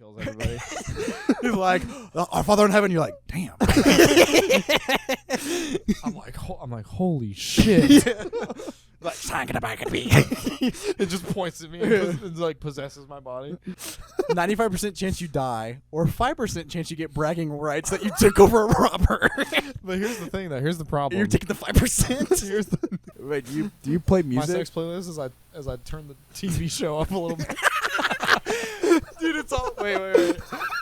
kills everybody. He's like, our Father in heaven. You're like, damn. I'm like, holy shit. Like, sign it back at me. It just points at me and like possesses my body. 95% chance you die, or 5% chance you get bragging rights that you took over a robber. But here's the thing, though. Here's the problem. You're taking the 5%. Here's the Wait, do you play my music? sex playlist is as I turn the TV show up a little bit. Dude, it's all. Wait.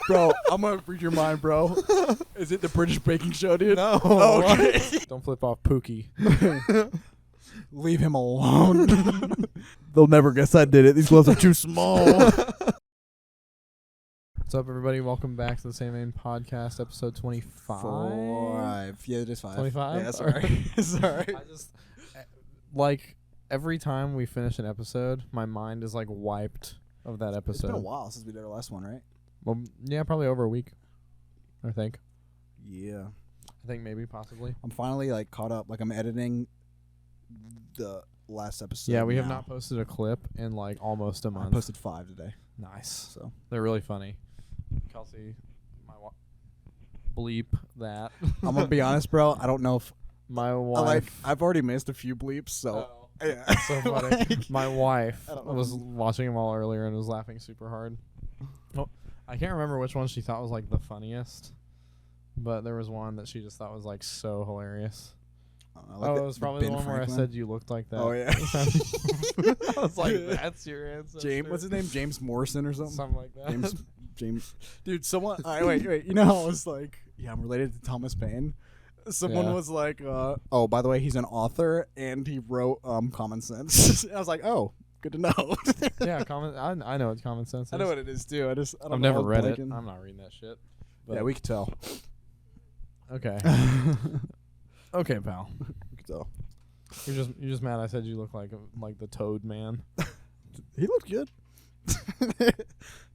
Bro, I'm going to read your mind, bro. Is it the British baking show, dude? No. Oh, okay. Don't flip off Pookie. Leave him alone. They'll never guess I did it. These gloves are too small. What's up, everybody? Welcome back to the Same Aim Podcast, episode 25. 5. Yeah, it is 5. 25? Yeah, that's all right. It's all right. I just, like, every time we finish an episode, my mind is, like, wiped of that episode. It's been a while since we did our last one, right? Well, yeah, probably over a week, I think. Yeah. I think maybe, possibly. I'm finally, like, caught up. Like, I'm editing the last episode. Yeah, we have now. not posted a clip in, like, almost a month. I posted 5 today. Nice. So They're really funny. Kelsey, bleep that. I'm gonna be honest, bro. I don't know if my wife. I've already missed a few bleeps, so yeah. That's so funny. My wife I don't know. was watching them all earlier and was laughing super hard. Oh, I can't remember which one she thought was like the funniest, but there was one that she just thought was like so hilarious. Like it was probably the one where I said you looked like that. Oh yeah. I was like, that's your answer. James, what's his name? James Morrison or something? Something like that. James. Dude, someone. Wait. You know how I was like, yeah, I'm related to Thomas Paine. Someone was like, oh, by the way, he's an author and he wrote Common Sense. I was like, oh, good to know. Yeah, I know what Common Sense is. I know what it is too. I don't I've know never how read blanking. it. I'm not reading that shit. Yeah, we could tell. Okay. Okay, pal. We could tell. You're just mad I said you look like the Toad Man. He looked good.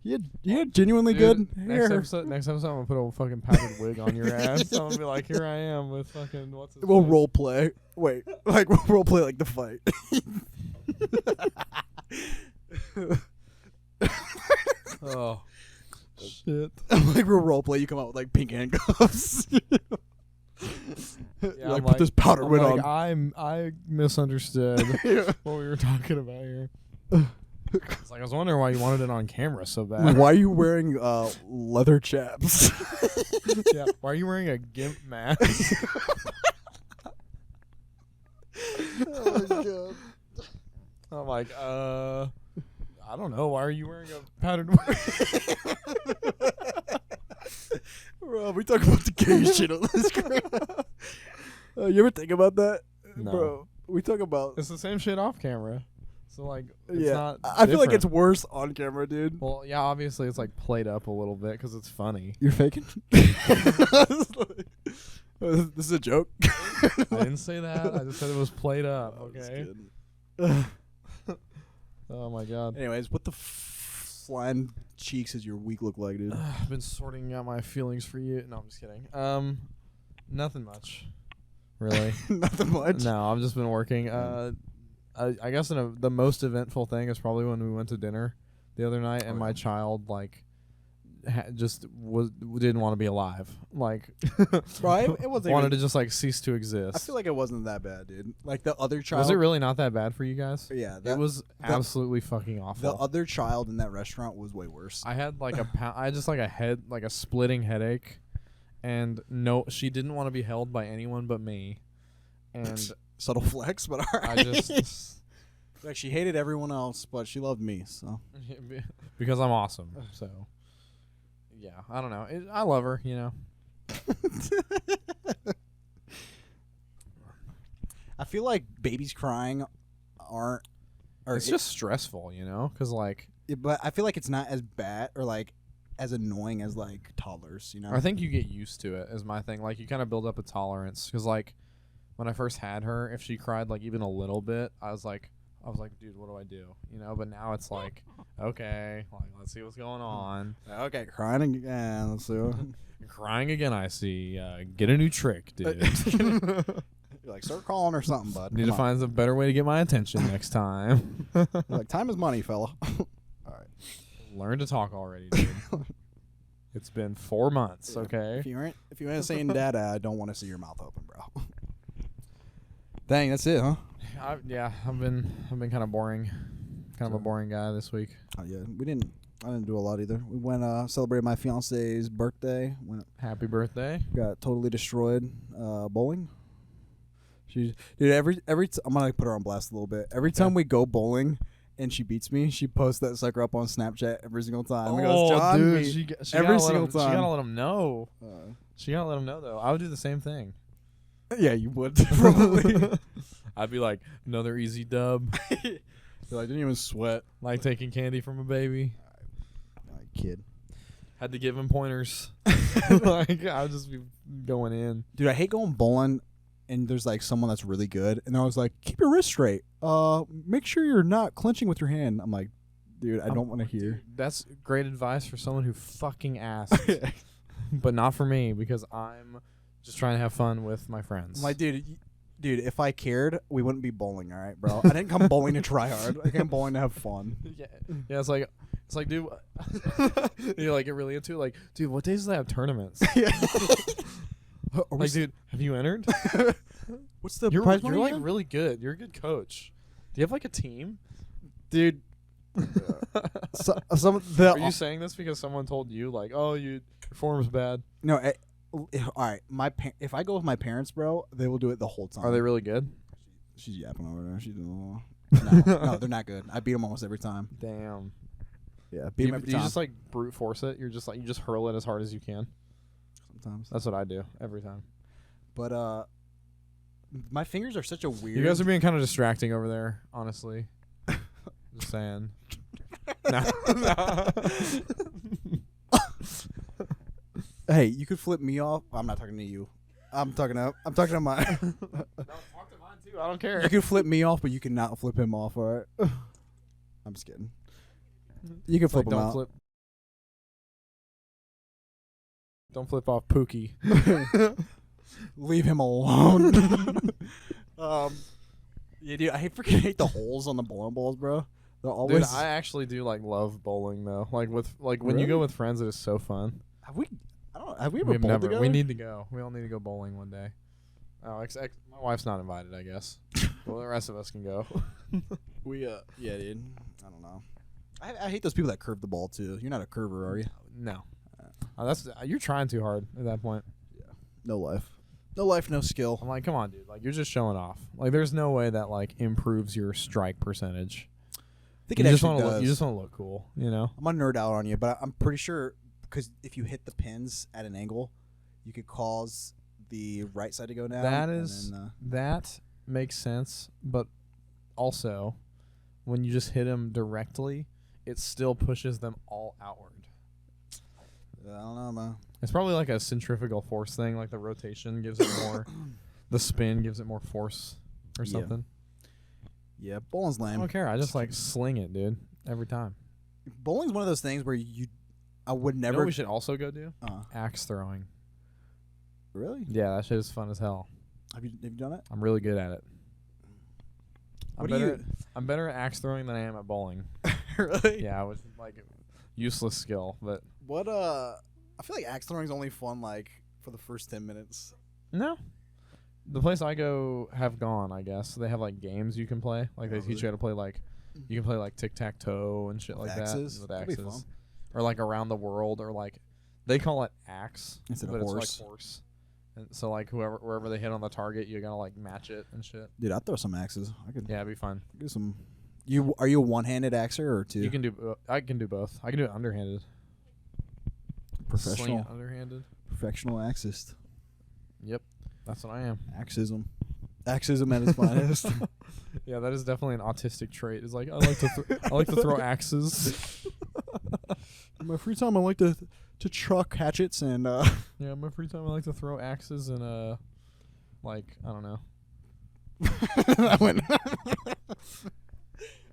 he had genuinely Dude, good next hair. episode, I'm gonna put a fucking powdered wig on your ass. I'm gonna be like, here I am with fucking what's his We'll name? role play. Wait, like we'll role play like the fight. Oh shit! Like we'll role play. You come out with like pink handcuffs. Yeah, like I'm put this powder I'm wig like, on. I misunderstood what we were talking about here. It's like I was wondering why you wanted it on camera so bad. Why are you wearing leather chaps? Yeah. Why are you wearing a gimp mask? Oh my god. I'm like, I don't know. Why are you wearing a powdered wig? Bro, we talk about the gay shit on this crap. You ever think about that? No. Bro, we talk about... It's the same shit off camera. So, like, it's yeah, not I feel like different. it's worse on camera, dude. Well, yeah, obviously it's, like, played up a little bit because it's funny. You're faking? This is a joke. I didn't say that. I just said it was played up, okay? Oh, my God. Anyways, what the flying cheeks does your week look like, dude? I've been sorting out my feelings for you. No, I'm just kidding. Nothing much, really. Nothing much? No, I've just been working. I guess the most eventful thing is probably when we went to dinner the other night and my child, like, didn't want to be alive. Like, Right? It wasn't wanted even, to just, like, cease to exist. I feel like it wasn't that bad, dude. Like, the other child... Was it really not that bad for you guys? Yeah. It was absolutely fucking awful. The other child in that restaurant was way worse. I had like I had just like a splitting headache, and no, she didn't want to be held by anyone but me, and Subtle flex, but all right. I just like, she hated everyone else, but she loved me, so... because I'm awesome. So yeah, I don't know. I love her, you know. I feel like babies crying aren't... Or It's just stressful, you know, because like but I feel like it's not as bad or like as annoying as like toddlers, you know. I think you get used to it. Is my thing. Like you kind of build up a tolerance because like when I first had her, if she cried like even a little bit, I was like, dude, what do I do? You know. But now it's like, okay, like let's see what's going on. Okay, crying again. Let's see. You're crying again. I see. Get a new trick, dude. You're like, start calling or something, bud. Need to find a better way to get my attention next time. You're like, time is money, fella. All right. Learn to talk already, dude. It's been 4 months. Okay. If you ain't saying dada, I don't want to see your mouth open, bro. Dang, that's it, huh? I've been kind of boring. Kind of a boring guy this week. Oh yeah, I didn't do a lot either. We went celebrated my fiance's birthday. Happy birthday. Got totally destroyed bowling. Dude, I'm gonna put her on blast a little bit. Every time we go bowling and she beats me, she posts that sucker up on Snapchat every single time. She goes, John, dude, every single time. She gotta let him know. She gotta let him know though. I would do the same thing. Yeah, you would probably. I'd be like, another easy dub. I didn't even sweat. Like taking candy from a baby. Kid. Had to give him pointers. Like I would just be going in. Dude, I hate going bowling and there's like someone that's really good and I was like, keep your wrist straight. Make sure you're not clenching with your hand. I'm like, dude, I don't want to hear. Dude, that's great advice for someone who fucking asked. But not for me because I'm just trying to have fun with my friends. I'm like, dude, if I cared, we wouldn't be bowling, all right, bro? I didn't come bowling to try hard. I came bowling to have fun. Yeah, it's like, dude, you like get really into it. Like, dude, what days do they have tournaments? Yeah. Like, dude, have you entered? What's the You're prize money like again? really good. You're a good coach. Do you have like a team? Dude. Are you saying this because someone told you like, oh, your form's bad? No, all right. If I go with my parents, bro, they will do it the whole time. Are they really good? She's yapping over there. She's no, they're not good. I beat them almost every time. Damn. Yeah, Do you just like brute force it? You're just like you just hurl it as hard as you can. Sometimes. That's what I do every time. But my fingers are such a weird. You guys are being kind of distracting over there, honestly. Just saying. No. Hey, you could flip me off. I'm not talking to you. I'm talking to my. No, talk to mine too. I don't care. You can flip me off, but you cannot flip him off. All right. I'm just kidding. You can flip him out. Don't flip off Pookie. Leave him alone. Yeah, dude. I freaking hate the holes on the bowling balls, bro. They're always. Dude, I actually do like love bowling though. Like when Really? you go with friends, it is so fun. Have we ever bowled together? We need to go. We all need to go bowling one day. Oh, my wife's not invited, I guess. Well, the rest of us can go. Yeah, dude. I don't know. I hate those people that curve the ball too. You're not a curver, are you? No. You're trying too hard at that point. Yeah. No life. No life, no skill. I'm like, come on, dude. Like you're just showing off. Like there's no way that like improves your strike percentage. I think You it just actually want to does. look. You just want to look cool, you know. I'm gonna nerd out on you, but I'm pretty sure because if you hit the pins at an angle, you could cause the right side to go down. That makes sense, but also when you just hit them directly, it still pushes them all outward. I don't know, man. It's probably like a centrifugal force thing. Like the rotation gives it more, the spin gives it more force or Yeah. something. Yeah, bowling's I lame. don't care. I just like sling it, dude, every time. Bowling's one of those things where I would You know never. what we should also go do? Axe throwing. Really? Yeah, that shit is fun as hell. Have you done it? I'm really good at it. What do you? I'm better at axe throwing than I am at bowling. Really? Yeah, which is like a useless skill, but What I feel like axe throwing's only fun like for the first 10 minutes. no. The place I go have gone, I guess. They have like games you can play. Like they teach you how to play like you can play like tic-tac-toe and shit like axes? that with That'd be axes. fun. Or like around the world or like they call it axe Instead of but horse. it's like horse. And so like wherever they hit on the target, you gotta like match it and shit. Dude, I'd throw some axes. I could Yeah, it'd be fun. do some. Are you a one-handed axer or two? You can do. I can do both. I can do it underhanded. Sling professional it underhanded. professional axist. Yep, that's what I am. Axism at its finest. Yeah, that is definitely an autistic trait. It's like I like to throw axes. In my free time, I like to truck hatchets and. Yeah, in my free time I like to throw axes and like I don't know. I went.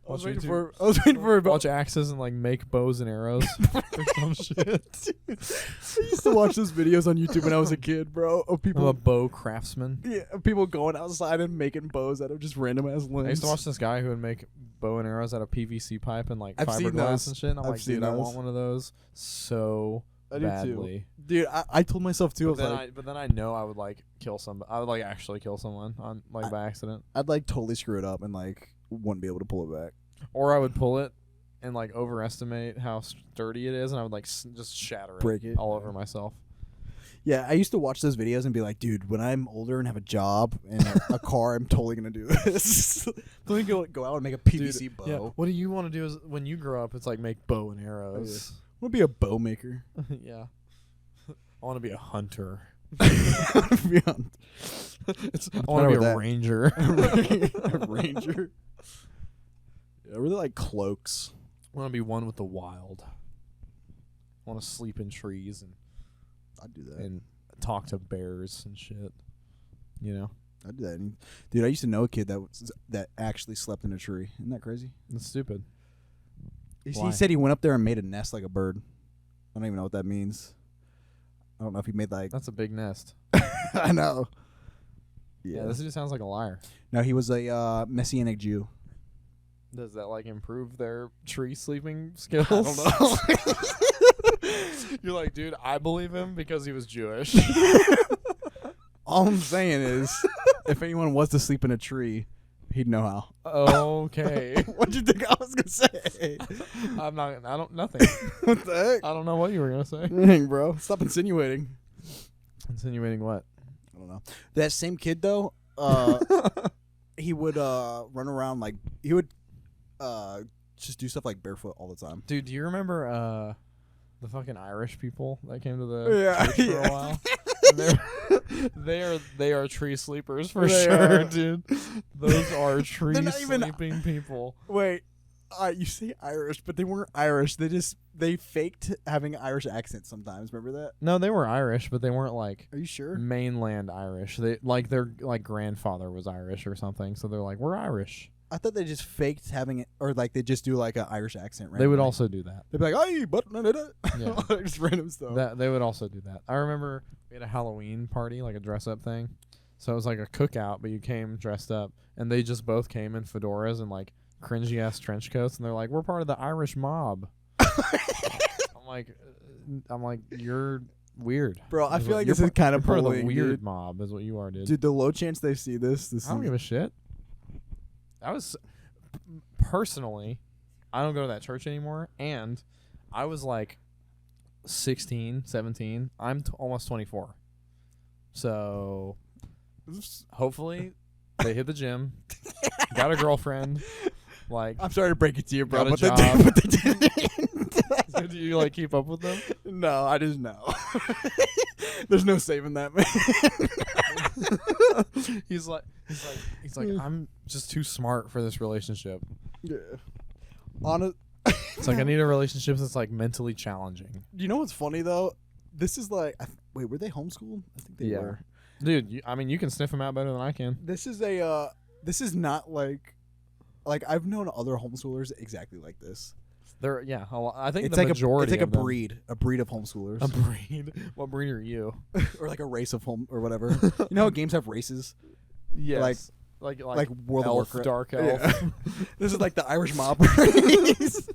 I was waiting for a bunch of axes and like make bows and arrows or some shit. I used to watch those videos on YouTube when I was a kid, bro. Of I'm a people, bow craftsman. people going outside and making bows out of just random ass limbs. I used to watch this guy who would make bow and arrows out of PVC pipe and like I've seen fiberglass those. and shit. And I'm I've like, seen dude, I those. want one of those so I do badly. too. Dude, I told myself too. But then I know I would like kill somebody. I would like actually kill someone on like by accident. I'd like totally screw it up and like wouldn't be able to pull it back. Or I would pull it and like overestimate how sturdy it is, and I would like just shatter it, Break it. all over myself. Yeah, I used to watch those videos and be like, dude, when I'm older and have a job and a car, I'm totally gonna do this. I'm totally go out and make a PVC bow. Yeah. What do you want to do? Is when you grow up, it's like make bow and arrows. I want to be a bow maker. Yeah. I want to be a hunter. I want to be a ranger. A ranger. Yeah, I really like cloaks. I want to be one with the wild. I want to sleep in trees and I'd do that. and talk to bears and shit. You know, I'd do that. And, dude, I used to know a kid that actually slept in a tree. Isn't that crazy? that's stupid. He said he went up there and made a nest like a bird. I don't even know what that means. I don't know if he made like. That's a big nest. I know. Yeah, this just sounds like a liar. No, he was a Messianic Jew. Does that like improve their tree sleeping skills? I don't know. You're like, dude, I believe him because he was Jewish. All I'm saying is, if anyone was to sleep in a tree, he'd know how. Okay. What do you think I was gonna say? Nothing. What the heck? I don't know what you were gonna say. Dang, bro, stop insinuating. Insinuating what? I don't know. That same kid though, he would run around like he would just do stuff like barefoot all the time. Dude, do you remember the fucking Irish people that came to the church for a while? They are tree sleepers for sure, dude. Those are tree sleeping people. Wait, you say Irish, but they weren't Irish. They faked having Irish accents sometimes. Remember that? No, they were Irish, but they weren't like. Are you sure? Mainland Irish. They like their like grandfather was Irish or something, so they're like, we're Irish. I thought they just faked having it, or like they just do like an Irish accent. Randomly. They would also do that. They'd be like, "Hey, but yeah, just random stuff." That they would also do that. I remember we had a Halloween party, like a dress-up thing. So it was like a cookout, but you came dressed up, and they just both came in fedoras and like cringy ass trench coats, and they're like, "We're part of the Irish mob." I'm like, you're weird, bro. I feel like this is kind of part of the bullying, weird dude. mob, is what you are, dude. Dude, the low chance they see this. I don't give a shit. Personally, I don't go to that church anymore, and I was like 16, 17. I'm almost 24. So hopefully they hit the gym, got a girlfriend. Like, I'm sorry to break it to you, bro, got a but job. they didn't. Do you like keep up with them? No, I just know. There's no saving that, man. He's like, I'm just too smart for this relationship. Yeah. It's like I need a relationship that's like mentally challenging. You know what's funny though? This is like, wait, were they homeschooled? I think they were. Dude, you can sniff them out better than I can. This is this is not like I've known other homeschoolers exactly like this. They're I think It's the like majority. It's like of a them. breed of homeschoolers. A breed. What breed are you? Or like a race of home or whatever. You know how games have races? Yes. Like World of elf, Warcraft. dark elf. Yeah. This is like the Irish mob race.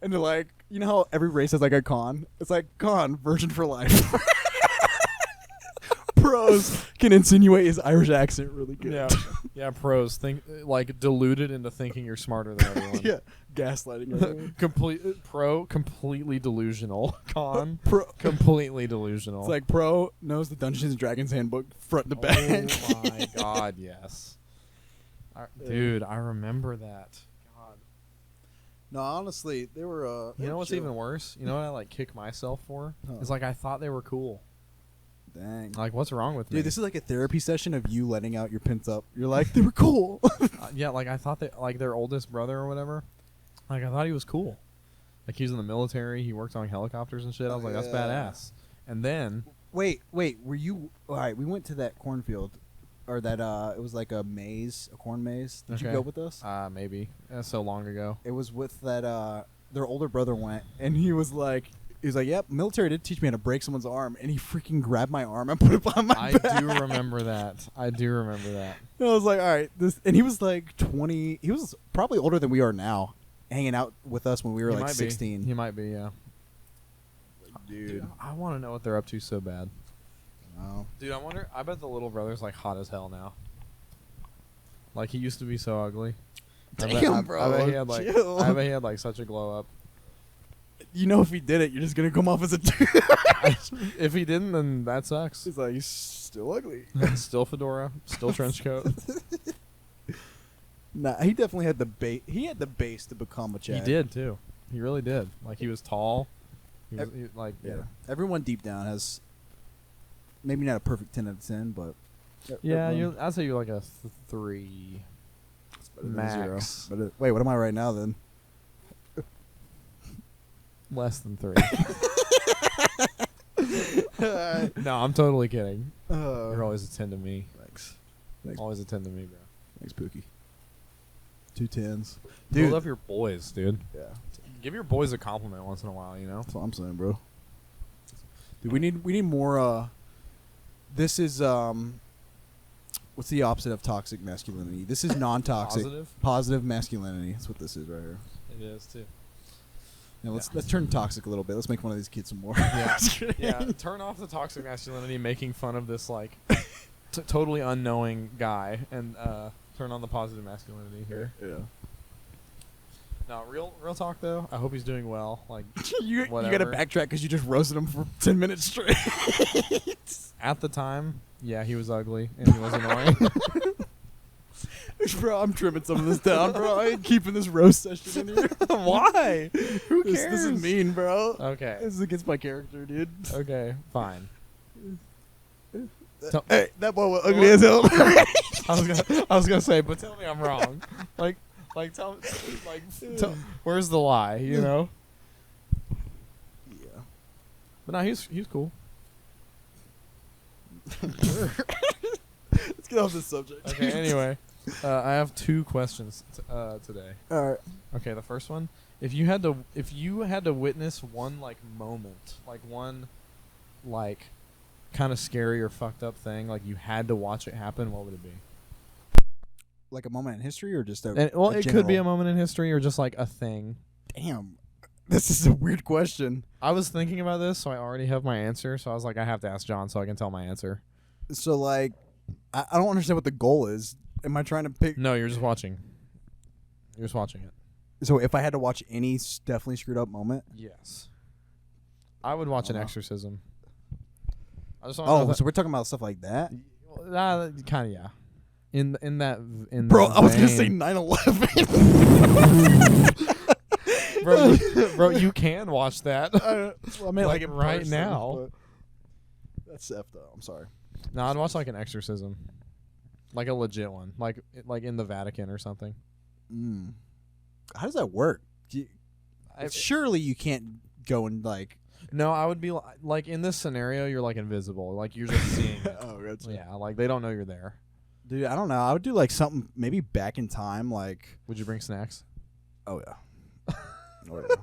And they're like, you know how every race has like a con? It's like con, virgin for life. Pros can insinuate his Irish accent really good. Yeah. Pros think like deluded into thinking you're smarter than everyone. Yeah, gaslighting everyone. Completely delusional. Con, Pro, completely delusional. it's like pro knows the Dungeons and Dragons handbook front to back. Oh my god, yes. Dude, I remember that. God. No, honestly, they were. You know what's even worse? You know what I like kick myself for? It's like I thought they were cool. Dang. Like, what's wrong with me? Dude, this is like a therapy session of you letting out your pins up. You're like, they were cool. Yeah, like I thought that, like their oldest brother or whatever. Like I thought he was cool. Like he was in the military. He worked on helicopters and shit. I was like, that's badass. And then wait, were you? All right, we went to that cornfield, or that it was like a corn maze. Did you go with us? Maybe. That's so long ago. It was with that. Their older brother went, and he was like, yep, military did teach me how to break someone's arm, and he freaking grabbed my arm and put it behind my back. I do remember that. And I was like, all right, and he was like 20. He was probably older than we are now, hanging out with us when we were like 16. He might be, yeah. dude. I want to know what they're up to so bad. Oh. Dude, I wonder. I bet the little brother's like hot as hell now. Like he used to be so ugly. Damn, bro. I bet he had like. Chill. I bet he had like such a glow up. You know, if he did it, you're just gonna come off as a dude. If he didn't, then that sucks. He's like, he's still ugly. Still fedora, still trench coat. Nah, he definitely had the base. He had the base to become a Chad. He did too. He really did. Like he was tall. He like Yeah. Everyone deep down has maybe not a perfect 10 out of 10, but Yeah, everyone- I'd say you're like a 3 it's better than max. 0. But wait, what am I right now then? Less than 3. No, I'm totally kidding. You're always a 10 to me. Thanks. Always a 10 to me, bro. Thanks, Pookie. 2 10s. Build up your boys, dude. Yeah. Give your boys a compliment once in a while, you know? That's what I'm saying, bro. Dude, we need more this is what's the opposite of toxic masculinity? This is non-toxic. Positive masculinity. That's what this is right here. It is too. Now let's turn toxic a little bit. Let's make one of these kids some more. Yeah. Yeah. Turn off the toxic masculinity, making fun of this like totally unknowing guy, and turn on the positive masculinity here. Yeah. No, real talk though. I hope he's doing well. Like you got to whatever. backtrack because you just roasted him for 10 minutes straight. At the time, yeah, he was ugly and he was annoying. Bro, I'm trimming some of this down, bro. I ain't keeping this roast session in here. Why? Who cares? This is mean, bro. Okay. This is against my character, dude. Okay. Fine. Hey, that boy was ugly as hell. I was gonna say, but tell me I'm wrong. Tell where's the lie? You know. Yeah. But no, he's cool. Let's get off this subject. Okay. Anyway, I have 2 questions today. All right. Okay, the first one: if you had to witness one like moment, like one like kind of scary or fucked up thing, like you had to watch it happen, what would it be? Like a moment in history, or just a It could be a general? moment in history or just like a thing. Damn, this is a weird question. I was thinking about this, so I already have my answer. So I was like, I have to ask John so I can tell my answer. So like, I don't understand what the goal is. Am I trying to pick? No, you're just watching. You're just watching it. So if I had to watch any definitely screwed up moment. Yes. I would watch an Wow. exorcism. I just want to know Oh, that. so we're talking about stuff like that, Kind of, yeah. In that bro. that I was gonna say vein. 9/11. bro, you can watch that. Well, I mean, Like in right person, now. but that's effed up. I'm sorry. No, I'd watch like an exorcism, like a legit one, like in the Vatican or something. How does that work? Surely you can't go and like. No, I would be like in this scenario, you're like invisible, like you're just seeing it. Oh, gotcha. Yeah, like they don't know you're there. Dude, I don't know. I would do like something maybe back in time, like. Would you bring snacks? Oh yeah. Oh yeah.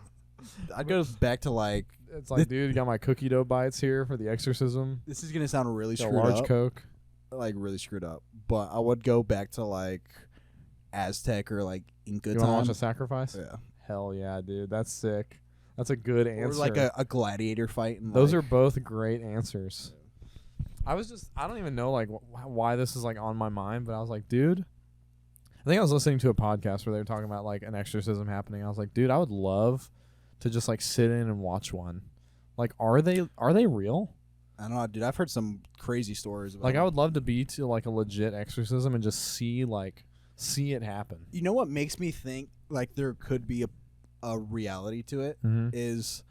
I'd go back to like. It's like, dude, you got my cookie dough bites here for the exorcism. This is gonna sound really Got a screwed large up. Coke. Like really screwed up, but I would go back to like Aztec or like Inca You want to time. watch a sacrifice? Yeah. Hell yeah, dude. That's sick. That's a good answer. Or like a gladiator fight. And Those like, are both great answers. I don't even know like why this is like on my mind, but I was like, dude, I think I was listening to a podcast where they were talking about like an exorcism happening. I was like, dude, I would love to just like sit in and watch one. Like, are they real? I don't know, dude. I've heard some crazy stories about. Like, it. I would love to be to like a legit exorcism and just see it happen. You know what makes me think like there could be a reality to it Mm-hmm. is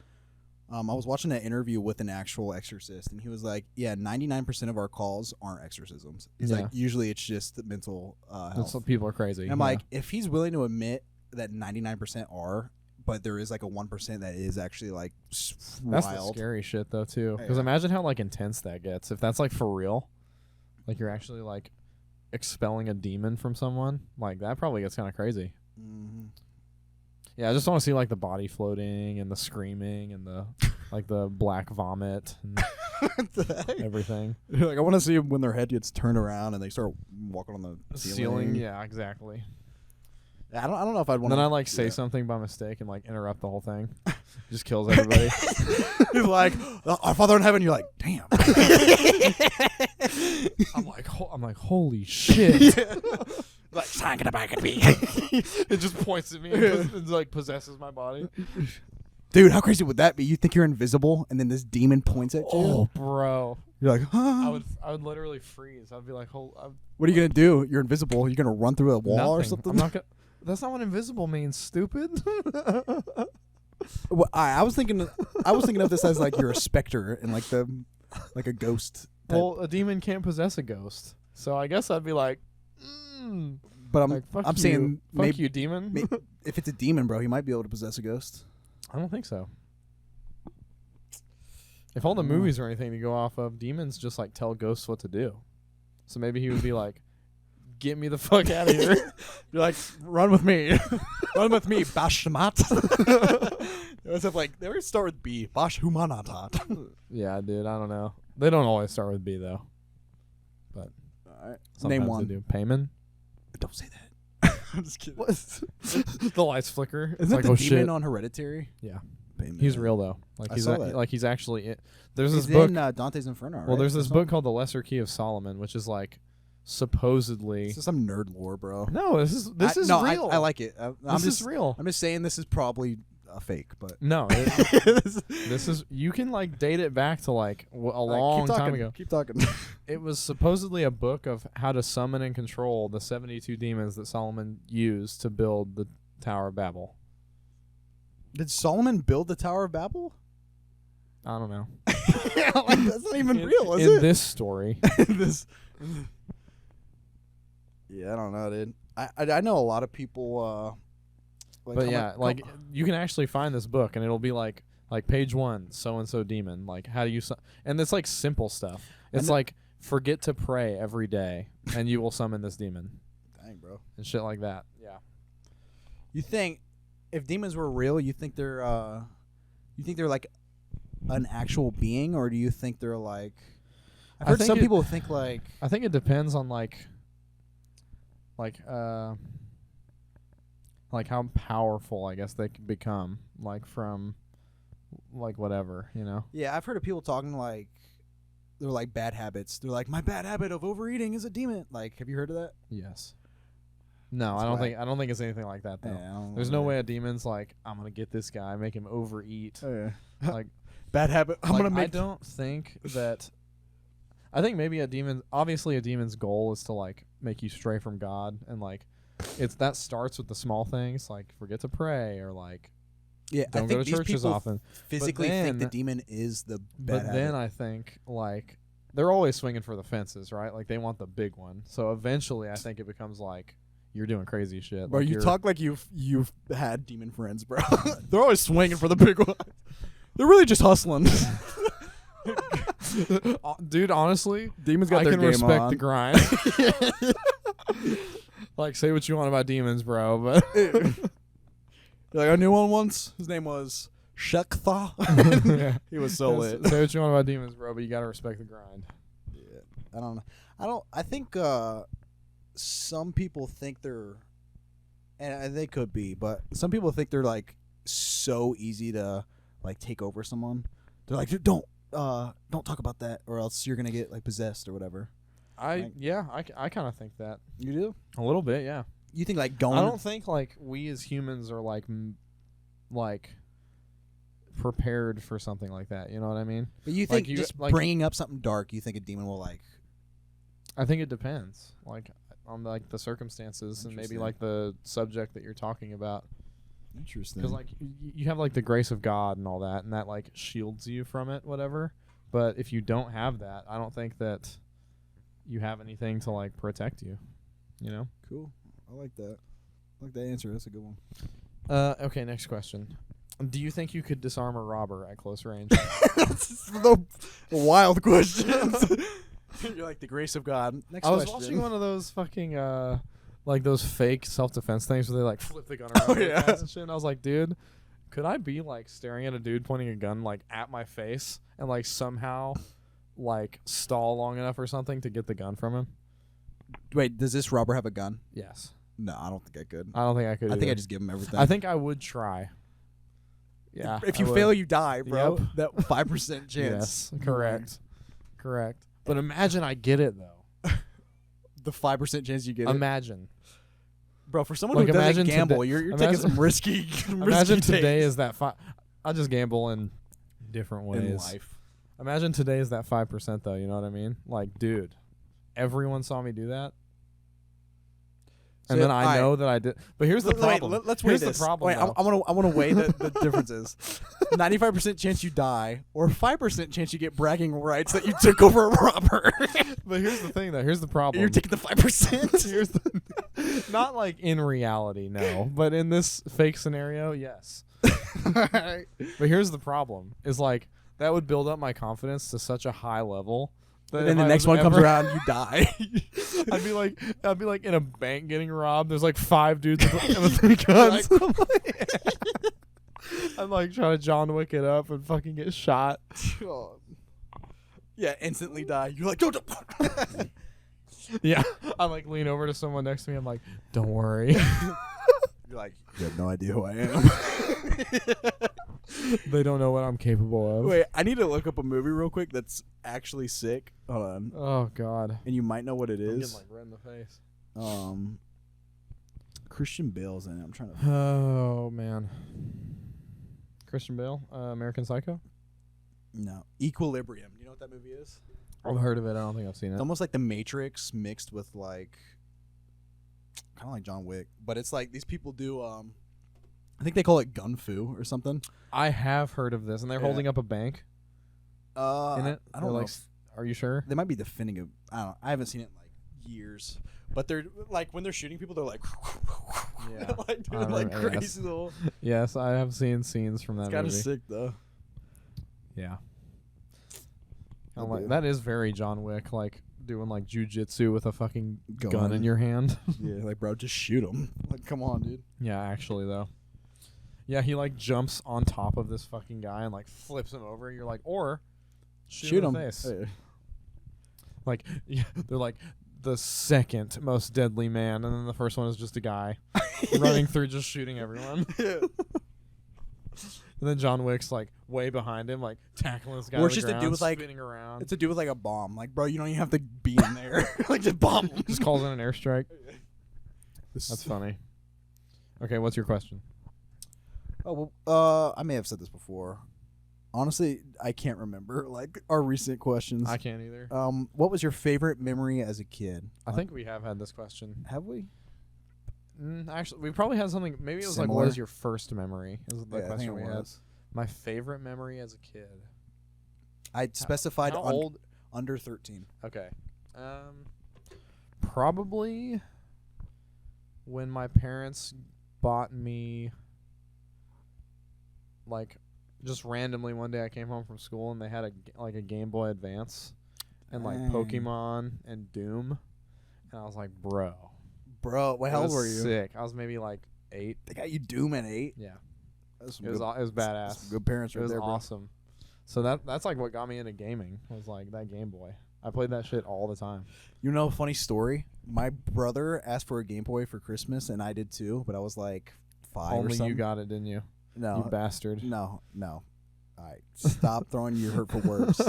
I was watching an interview with an actual exorcist, and he was like, yeah, 99% of our calls aren't exorcisms. He's Yeah. like, usually it's just the mental health. Some people are crazy. And I'm like, if he's willing to admit that 99% are, but there is like a 1% that is actually like that's the wild. scary shit though too. Because Yeah. imagine how like intense that gets if that's like for real. Like you're actually like expelling a demon from someone. Like that probably gets kind of crazy. Mm-hmm. Yeah, I just want to see like the body floating and the screaming and the like the black vomit and everything. Like I want to see when their head gets turned around and they start walking on the ceiling. Yeah, exactly. I don't know if I'd want. Then I like say something by mistake and like interrupt the whole thing. Just kills everybody. You're like, our Father in heaven. You're like, damn. I'm like, holy shit. Like, sign it back at me. It just points at me and like possesses my body. Dude, how crazy would that be? You think you're invisible, and then this demon points at you. Oh, bro. You're like, huh? I would literally freeze. I'd be like, what are you gonna do? You're invisible. You're gonna run through a wall or something? I'm not gonna. That's not what invisible means, stupid. Well, I was thinking of this as like you're a specter and like a ghost type. Well, a demon can't possess a ghost, so I guess I'd be like, but I'm like, fuck I'm you. saying fuck maybe, you, demon. if it's a demon, bro, he might be able to possess a ghost. I don't think so. If all the movies or anything to go off of, demons just like tell ghosts what to do. So maybe he would be like, "Get me the fuck out of here!" You're like, "Run with me, run with me, Bashmat." They always start with B, Bashhumanatat. Yeah, dude. I don't know. They don't always start with B though. But name one. They do. Payman. Don't say that. I'm just kidding. The lights flicker. Isn't like, the oh, demon shit. on Hereditary? Yeah. Payman. He's real though. Like I he's saw that. like he's actually it. There's He's this book. in Dante's Inferno. Well, right? there's this book called The Lesser Key of Solomon, which is like supposedly. This is some nerd lore, bro. No, this is real. I like it. This is real. I'm just saying this is probably a fake, but No, this is. You can like date it back to like a long time ago. Keep talking. It was supposedly a book of how to summon and control the 72 demons that Solomon used to build the Tower of Babel. Did Solomon build the Tower of Babel? I don't know. Like, that's not even real, is in it? this story. Yeah, I don't know, dude. I know a lot of people. But yeah, like you can actually find this book, and it'll be like page 1, so and so demon. Like how do you and it's like simple stuff. It's like forget to pray every day, and you will summon this demon. Dang, bro. And shit like that. Yeah. You think if demons were real, you think they're like an actual being, or do you think they're like? I've heard some people think like. I think it depends on like how powerful I guess they can become, like from like whatever, you know. Yeah, I've heard of people talking like they're like bad habits. They're like, my bad habit of overeating is a demon. Like, have you heard of that? Yes. No, That's I don't think it's anything like that though. Yeah, There's no way a demon's like, I'm gonna get this guy, make him overeat. Oh yeah. Like bad habit. I'm gonna make. I don't think that. I think maybe a demon's goal is to like make you stray from God, and like that starts with the small things, like forget to pray or like don't go to church as often. Physically think the demon is the bad habit. But then I think like they're always swinging for the fences, right? Like they want the big one. So eventually I think it becomes like you're doing crazy shit. Bro, like you talk like you've had demon friends, bro. They're always swinging for the big one. They're really just hustling. Dude, honestly, demons got I their can game respect on. the grind. Like, say what you want about demons, bro, but like I knew one once. His name was Shektha. Yeah. He was so lit. Say what you want about demons, bro, but you gotta respect the grind. Yeah, I don't know. I think some people think they're, and they could be, but some people think they're like so easy to like take over someone. They're like, don't talk about that, or else you're gonna get like possessed or whatever. I kind of think that. You do? A little bit, yeah. You think like going? I don't think like we as humans are like prepared for something like that. You know what I mean? But you think like just like bringing up something dark, you think a demon will like? I think it depends, like on like the circumstances and maybe like the subject that you're talking about. Interesting. Because like you have like the grace of God and all that, and that like shields you from it, whatever. But if you don't have that, I don't think that you have anything to like protect you. You know? Cool. I like that. I like that answer. That's a good one. Okay, next question. Do you think you could disarm a robber at close range? That's the wild questions. You're like the grace of God. Next question. I was watching one of those fucking like those fake self-defense things where they like flip the gun around really fast and shit. And I was like, dude, could I be like staring at a dude pointing a gun like at my face and like somehow like stall long enough or something to get the gun from him? Wait, does this robber have a gun? Yes. No, I don't think I could. I don't think I could. I think either. I just give him everything. I think I would try. Yeah. If I you would. fail, you die, bro. Yep. That 5% chance. Yes, correct. Correct. But imagine I get it though. The 5% chance you get it. Imagine. Bro, for someone Like, who doesn't imagine gamble, today- you're taking some risky Imagine today takes is that I'll just gamble in different ways. in life. Imagine today is that 5% though. You know what I mean? Like, dude, everyone saw me do that. And So, then I know that I did. But here's the problem. Let's weigh Here's this. the problem. Wait, I want to weigh the differences. 95% chance you die, or 5% chance you get bragging rights that you took over a robber. But here's the thing, though. Here's the problem. You're taking the 5%. Here's the not like in reality, no. But in this fake scenario, yes. But here's the problem: is like that would build up my confidence to such a high level. And then the next one comes around, you die. I'd be like in a bank getting robbed. There's like 5 dudes with 3 guns. I'm like trying to John Wick it up and fucking get shot. Yeah, instantly die. You're like, don't. Yeah, I like lean over to someone next to me. I'm like, don't worry. You're like, you have no idea who I am. They don't know what I'm capable of. Wait, I need to look up a movie real quick that's actually sick. Hold on. Oh God. And you might know what it I'm is. getting like red in the face. Christian Bale's in it. I'm trying to. Oh man. Christian Bale, American Psycho. No. Equilibrium. You know what that movie is? I've heard of it. I don't think I've seen It's it. almost like The Matrix mixed with like, kind of like John Wick, but it's like these people do. I think they call it gun fu or something. I have heard of this, and they're Yeah. holding up a bank in it. I don't know. Like, are you sure? They might be defending it. I don't know. I haven't seen it in like years. But they're like when they're shooting people, they're like, Yeah. like doing like remember, yes. crazy little. Yes, I have seen scenes from that It's kind of movie. sick though. Yeah. Oh, Like, dude. that is very John Wick, like doing like jujitsu with a fucking gun Gun. in your hand. Yeah, like bro, just shoot him. Like, come on, dude. Yeah, actually though. Yeah, he like jumps on top of this fucking guy and like flips him over. You're like, or shoot him in the face. Hey. Like, yeah, they're like the second most deadly man, and then the first one is just a guy running through, just shooting everyone. Yeah. And then John Wick's like way behind him, like tackling this guy. Or to it's the just a dude ground, with, like- spinning around. It's a dude with like a bomb. Like, bro, you don't even have to be in there. Like, just bomb him. Just calls in an airstrike. This- That's funny. Okay, what's your question? Oh well, I may have said this before. Honestly, I can't remember like our recent questions. I can't either. What was your favorite memory as a kid? I think we have had this question. Have we? Actually, we probably had something. Maybe it was like, Similar. what is your first memory? Is the Yeah, I think question it we had. was. My favorite memory as a kid. I specified How old? under 13. Okay. Probably when my parents bought me, like, just randomly one day I came home from school and they had a Game Boy Advance and like Dang. Pokemon and Doom, and I was like, bro, Bro, what it hell was were you? Sick. I was maybe like 8. They got you Doom at 8. Yeah, That's it was badass. Some good parents It right was there, bro. awesome. So that's like what got me into gaming, was like that Game Boy. I played that shit all the time. You know a funny story? My brother asked for a Game Boy for Christmas, and I did too, but I was like 5 or Only something. you got it, didn't you? No. You bastard. No. All right, stop throwing your hurtful words.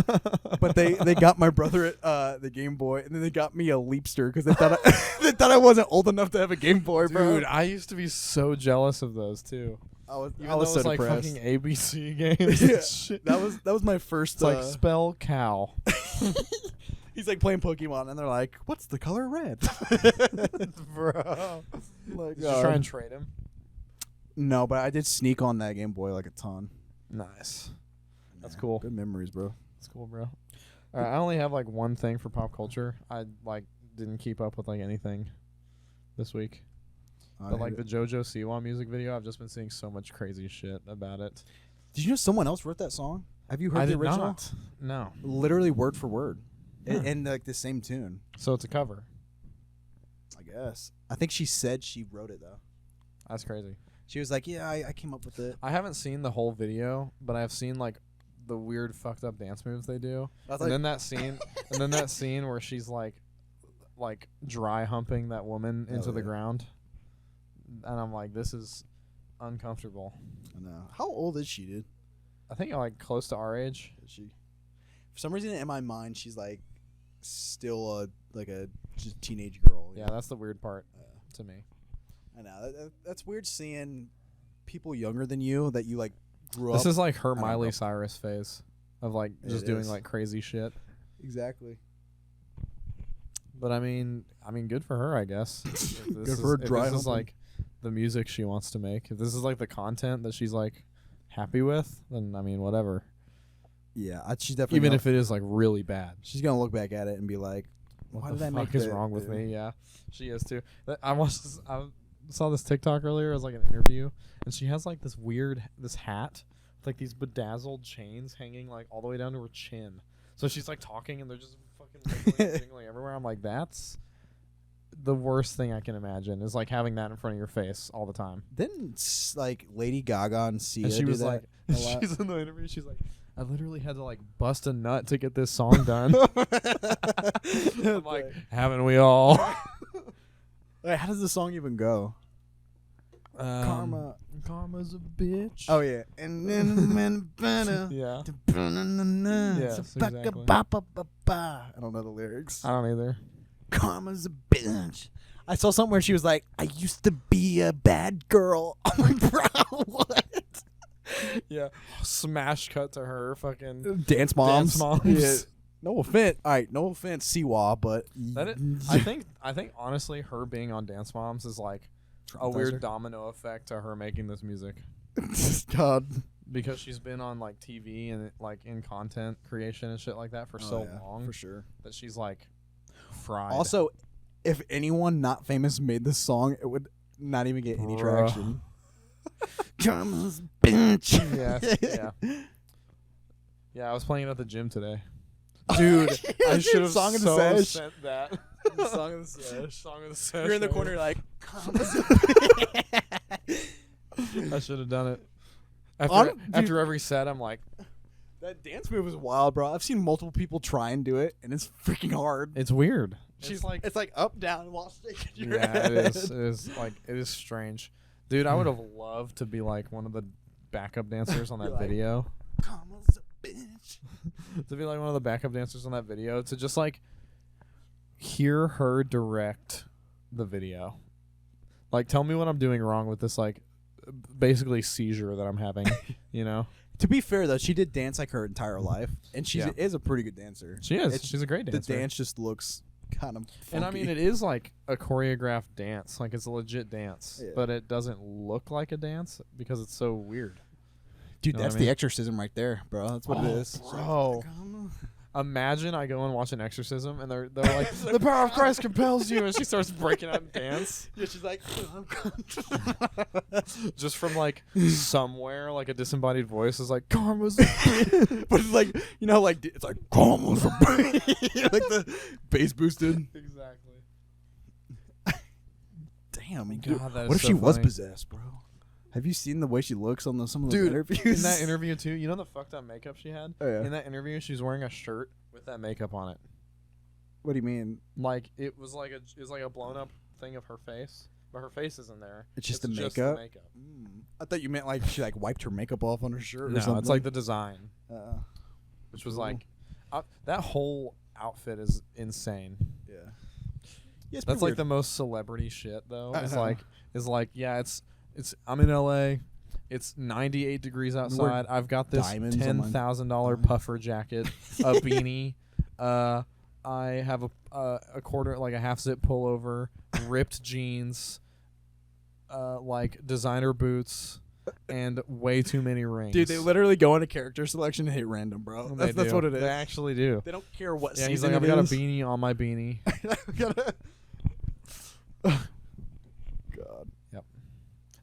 But they got my brother the Game Boy, and then they got me a Leapster because they thought they thought I wasn't old enough to have a Game Boy, bro. Dude, I used to be so jealous of those too. I was Even I was though so it was like depressed. fucking ABC games. Yeah, And shit. that was my first. It's like spell cow. He's like playing Pokemon, and they're like, "What's the color red?" Bro. Like, Did you try and trade him? no, but I did sneak on that Game Boy like a ton. Nice. That's Yeah, cool. Good memories, bro. That's cool, bro. I only have like one thing for pop culture. I like didn't keep up with like anything this week. But like the JoJo Siwa music video, I've just been seeing so much crazy shit about it. Did you know someone else wrote that song? Have you heard I the did original? not. No. Literally word for word, Huh. and like the same tune. So it's a cover. I guess. I think she said she wrote it though. That's crazy. She was like, "Yeah, I came up with it." I haven't seen the whole video, but I've seen like the weird fucked up dance moves they do. And then that scene where she's like dry humping that woman into the yeah. ground. and I'm like, this is uncomfortable. I know. How old is she, dude? I think like close to our age. Is she? For some reason, in my mind, she's like still a just teenage girl. Yeah, that's the weird part to me. I know. That's weird seeing people younger than you that you like grew up. This is like her I don't Miley know. Cyrus phase of like just It doing is. like crazy shit. Exactly. But I mean, good for her, I guess. Good for her dry If this is humping. like the music she wants to make, if this is like the content that she's like happy with, then I mean, whatever. Yeah, she's definitely Even gonna, if it is like really bad. she's gonna look back at it and be like, What "Why the did I fuck make is the- wrong with the- me? Yeah, she is too. I saw this TikTok earlier. It was like an interview, and she has like this hat with like these bedazzled chains hanging like all the way down to her chin. So she's like talking, and they're just fucking wiggling and jingling everywhere. I'm like, that's the worst thing I can imagine is like having that in front of your face all the time. Didn't like Lady Gaga and Sia And she do was that like, a lot? she's in the interview. She's like, I literally had to like bust a nut to get this song done. I'm like, haven't we all? Wait, how does the song even go? Karma's a bitch. Oh yeah, and then Yeah. Yes, exactly. I don't know the lyrics. I don't either. Karma's a bitch. I saw something where she was like, "I used to be a bad girl." I'm like, bro, what? Yeah. Smash cut to her fucking Dance moms. Dance moms. Yeah. No offense. All right, no offense, Siwa, but I think honestly her being on Dance Moms is like a weird domino effect to her making this music. God. Because she's been on like TV and like in content creation and shit like that for so long for sure. that she's like fried. Also, if anyone not famous made this song, it would not even get any Bruh. traction. Karma's a bitch. yeah. Yeah, I was playing it at the gym today. Dude, I should have song in so the sesh. sent that. Song of the sesh. Song of the sesh. You're in the over. corner like, I should have done it. Dude. After every set, I'm like, that dance move is wild, bro. I've seen multiple people try and do it, and it's freaking hard. it's weird. She's like, it's like up, down, while shaking your Yeah, head. it is. It is like it is strange, dude. I would have loved to be like one of the backup dancers on that You're like- video. Karma's a bitch. To be like one of the backup dancers on that video. To just like hear her direct the video. Like, tell me what I'm doing wrong with this, like, basically seizure that I'm having. You know, To be fair, though, she did dance like her entire life, and she Yeah. is a pretty good dancer. she is. It's- She's a great The dancer. dance just looks kind of funky. And I mean, it is like a choreographed dance. Like, it's a legit dance, Yeah. but it doesn't look like a dance because it's so weird. Dude, know what that's I mean? the exorcism right there, bro. That's what it Oh, is. bro. Imagine I go and watch an exorcism and they're like, the power of Christ compels you, and she starts breaking out in dance Yeah, she's like, just from like somewhere, like a disembodied voice is like, karma's but it's like, you know, like it's like, like the bass boosted. exactly. Damn, God, dude, that is what if so she was funny. possessed, bro? Have you seen the way she looks on some of those Dude, interviews? in that interview too, you know the fucked up makeup she had? Oh, yeah. In that interview, she's wearing a shirt with that makeup on it. What do you mean? Like it was like a blown up thing of her face, but her face isn't there. It's just the makeup. makeup? I thought you meant like she like wiped her makeup off on her shirt or No, something. it's like the design, which was Cool. like that whole outfit is insane. yeah. Yeah, it's That's pretty like weird. the most celebrity shit though. It's Uh-huh. like yeah, it's I'm in LA. It's 98 degrees outside. I've got this diamonds on my- $10,000 puffer jacket, a beanie. I have a quarter, like a half zip pullover, ripped jeans, like designer boots, and way too many rings. Dude, they literally go into character selection and hit random, bro. They That's do. what it is. They actually do. They don't care what Yeah, he's season like, I've it got a is. beanie on my beanie. God.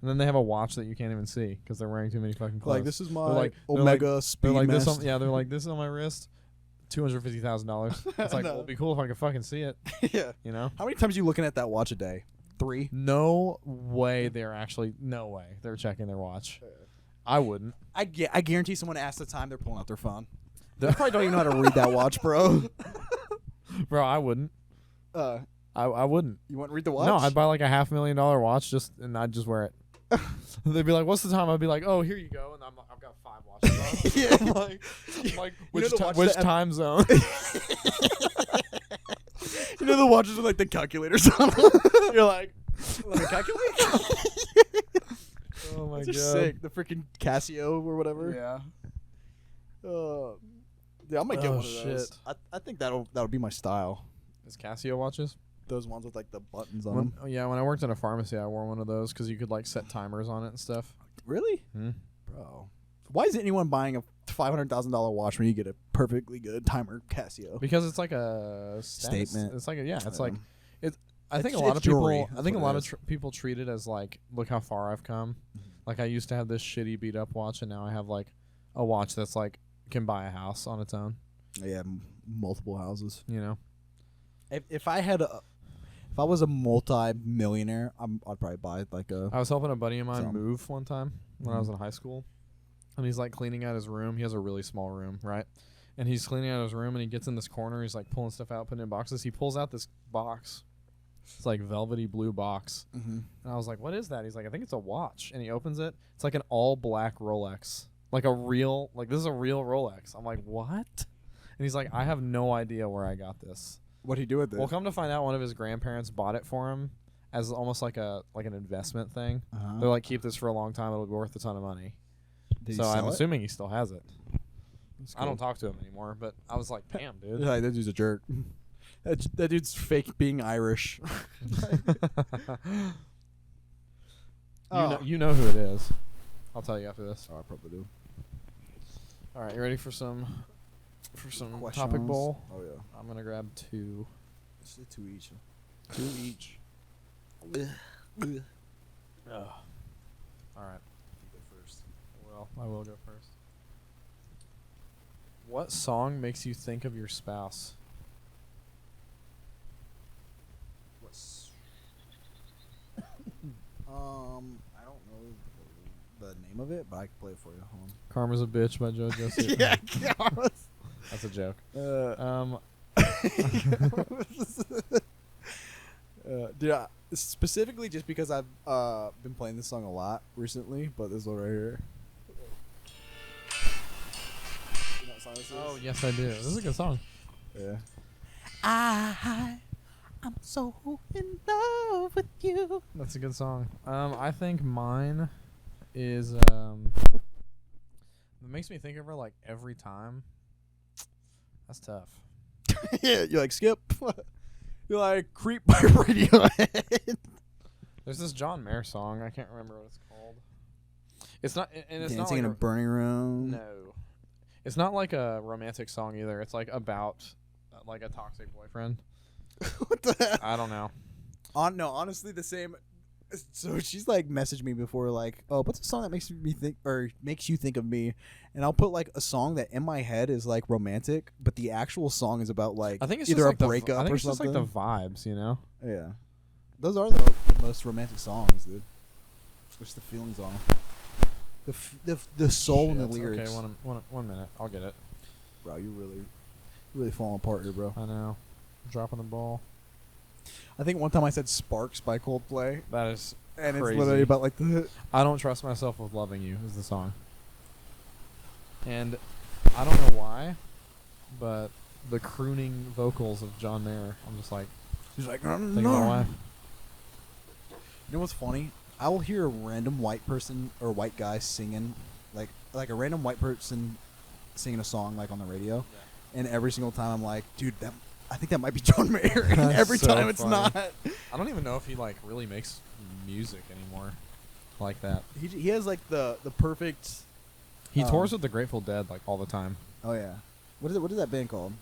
And then they have a watch that you can't even see because they're wearing too many fucking clothes. Like, this is my like- they're Omega They're Speed like this Mast. on, yeah, they're like this is on my wrist, $250,000. It's like, No. well, it'd be cool if I could fucking see it, Yeah. you know? How many times are you looking at that watch a day? 3? No way no way they're checking their watch. I wouldn't. I guarantee someone asked the time, they're pulling out their phone. The- They probably don't even know how to read that watch, bro. Bro, I wouldn't. I wouldn't. You wouldn't read the watch? No, I'd buy like a $500,000 watch and I'd just wear it. They'd be like, "What's the time?" I'd be like, "Oh, here you go," and I've got 5 watches on. Yeah. I'm like, which, the watches which that have- time zone? You know the watches with like the calculators on them? You're like, let me calculate? Oh my Those god, are sick. The freaking Casio or whatever. Yeah. Yeah, I might get Oh, one of those. shit. I think that'll be my style. Is Casio watches? Those ones with like the buttons on them. Yeah, when I worked in a pharmacy, I wore one of those because you could like set timers on it and stuff. Really? Bro. Why is anyone buying a $500,000 watch when you get a perfectly good timer Casio? Because it's like a Statement. It's like it's Yeah. like it. I think a It's lot of people. jewelry. I That's think a what it lot of is. people treat it as like, look how far I've come. Like I used to have this shitty beat up watch, and now I have like a watch that's like can buy a house on its own. Yeah, multiple houses. You know. If I was a multi-millionaire, I'd probably buy like a. I was helping a buddy of mine Some. move one time when I was in high school, and he's like cleaning out his room. He has a really small room, right? And he's cleaning out his room, and he gets in this corner. He's like pulling stuff out, putting it in boxes. He pulls out this box. It's like velvety blue box. Mm-hmm. And I was like, "What is that?" He's like, "I think it's a watch." And he opens it. It's like an all black Rolex, like a real, like this is a real Rolex. I'm like, "What?" And he's like, "I have no idea where I got this." What'd he do with it? Well, come to find out, one of his grandparents bought it for him as almost like an investment thing. Uh-huh. They're like, keep this for a long time; it'll be worth a ton of money. Did So he I'm sell it? assuming he still has it. That's I don't cool. talk to him anymore, but I was like, damn, dude. Yeah, that dude's a jerk. That dude's fake being Irish. You know who it is. I'll tell you after this. Oh, I probably do. All right, you ready for some topic Questions? bowl? Oh yeah. I'm gonna grab 2. Let's do 2 each. 2 each. Ugh. All right. You go first. Well, I will go first. What song makes you think of your spouse? What's I don't know the name of it, but I can play it for you. Hold Karma's a Bitch by JoJo Siwa. on. That's a joke. Dude, specifically just because I've been playing this song a lot recently, but this one right here. You know what song this is? Oh, yes, I do. This is a good song. Yeah. I'm so in love with you. That's a good song. I think mine is it makes me think of her like every time. That's tough. Yeah, you're like Skip. You're like Creep by Radiohead. There's this John Mayer song. I can't remember what it's called. It's not, and it's Dancing not in a like burning room. no. It's not like a romantic song either. It's like about like a toxic boyfriend. What the hell? I don't know. No, honestly, the same. So she's like messaged me before, like, "Oh, what's a song that makes me think or makes you think of me?" And I'll put like a song that in my head is like romantic, but the actual song is about like I think it's either just a like the breakup I think or it's just something. like the vibes, you know. Yeah, those are the most romantic songs, dude. Just the feelings on them. The soul in the Shit. lyrics. Okay, one minute. I'll get it. Bro, you really falling apart here, bro. I know. Dropping the ball. I think one time I said "Sparks" by Coldplay, That is and crazy. it's literally about like the. I Don't Trust Myself with Loving You is the song. And I don't know why, but the crooning vocals of John Mayer, I'm just like He's like, thinking about why. You know what's funny? I will hear a random white person or white guy singing, like a random white person singing a song like on the radio, and every single time I'm like, dude, I think that might be John Mayer, and That's every so time it's funny. not. I don't even know if he like really makes music anymore like that. He has like the perfect. He tours with the Grateful Dead like all the time. Oh yeah, what is that band called?